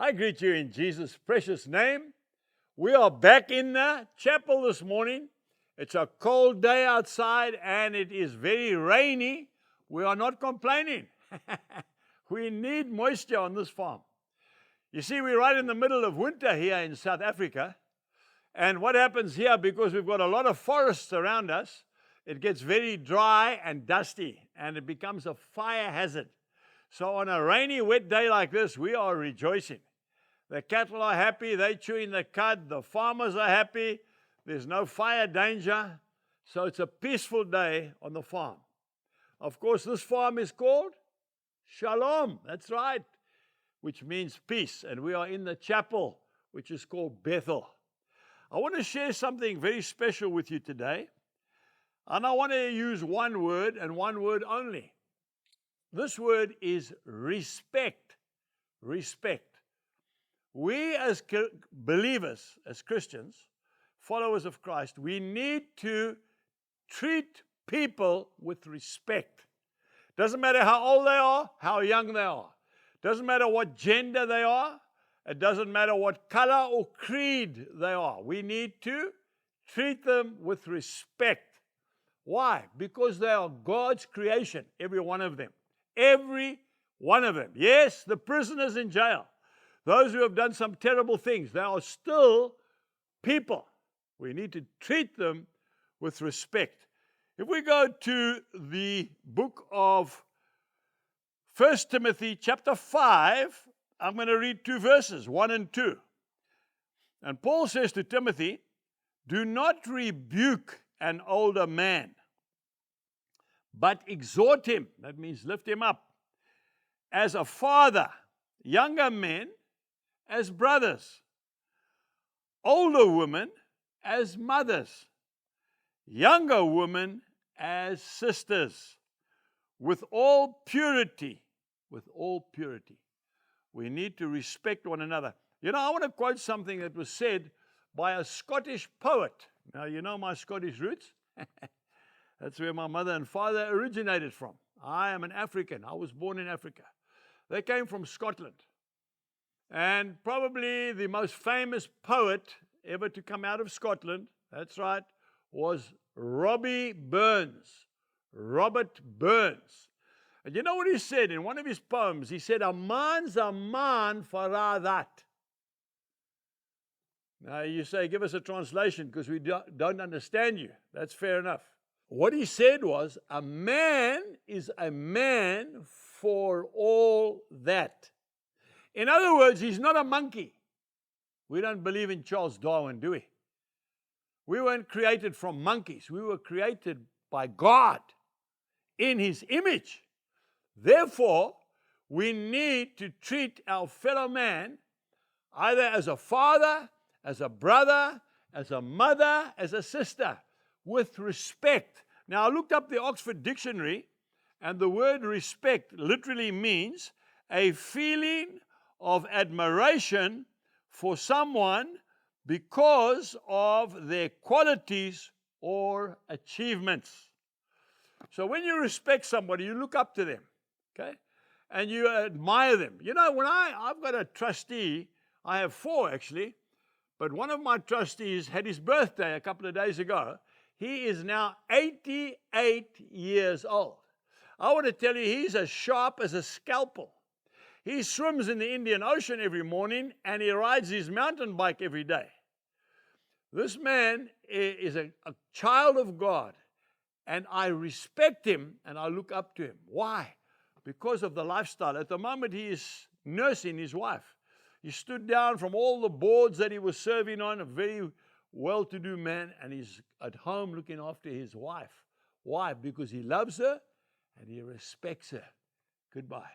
I greet you in Jesus' precious name. We are back in the chapel this morning. It's a cold day outside and it is very rainy. We are not complaining. We need moisture on this farm. You see, we're right in the middle of winter here in South Africa. And what happens here, because we've got a lot of forests around us, it gets very dry and dusty and it becomes a fire hazard. So on a rainy, wet day like this, we are rejoicing. The cattle are happy, they're chewing the cud, the farmers are happy, there's no fire danger. So it's a peaceful day on the farm. Of course, this farm is called Shalom, that's right, which means peace. And we are in the chapel, which is called Bethel. I want to share something very special with you today. And I want to use one word and one word only. This word is respect. Respect. We as believers, as Christians, followers of Christ, we need to treat people with respect. Doesn't matter how old they are, how young they are. Doesn't matter what gender they are. It doesn't matter what color or creed they are. We need to treat them with respect. Why? Because they are God's creation, every one of them. Every one of them. Yes, the prisoners in jail, those who have done some terrible things, they are still people. We need to treat them with respect. If we go to the book of 1 Timothy chapter 5, I'm going to read 2 verses, 1 and 2. And Paul says to Timothy, "Do not rebuke an older man, but exhort him," that means lift him up, "as a father, younger men as brothers, older women as mothers, younger women as sisters, with all purity." With all purity. We need to respect one another. You know, I want to quote something that was said by a Scottish poet. Now, you know my Scottish roots? That's where my mother and father originated from. I am an African. I was born in Africa. They came from Scotland. And probably the most famous poet ever to come out of Scotland, that's right, was Robbie Burns. Robert Burns. And you know what he said in one of his poems? He said, "A man's a man for a' that." Now you say, give us a translation because we don't understand you. That's fair enough. What he said was, a man is a man for all that. In other words, he's not a monkey. We don't believe in Charles Darwin, do we? We weren't created from monkeys. We were created by God in his image. Therefore, we need to treat our fellow man either as a father, as a brother, as a mother, as a sister, with respect. Now, I looked up the Oxford Dictionary, and the word respect literally means a feeling of admiration for someone because of their qualities or achievements. So when you respect somebody, you look up to them, okay? And you admire them. You know, when I've got a trustee, I have 4 actually, but one of my trustees had his birthday a couple of days ago. He is now 88 years old. I want to tell you, he's as sharp as a scalpel. He swims in the Indian Ocean every morning and he rides his mountain bike every day. This man is a child of God, and I respect him and I look up to him. Why? Because of the lifestyle. At the moment, he is nursing his wife. He stood down from all the boards that he was serving on, a very well-to-do man, and he's at home looking after his wife. Why? Because he loves her and he respects her. Goodbye.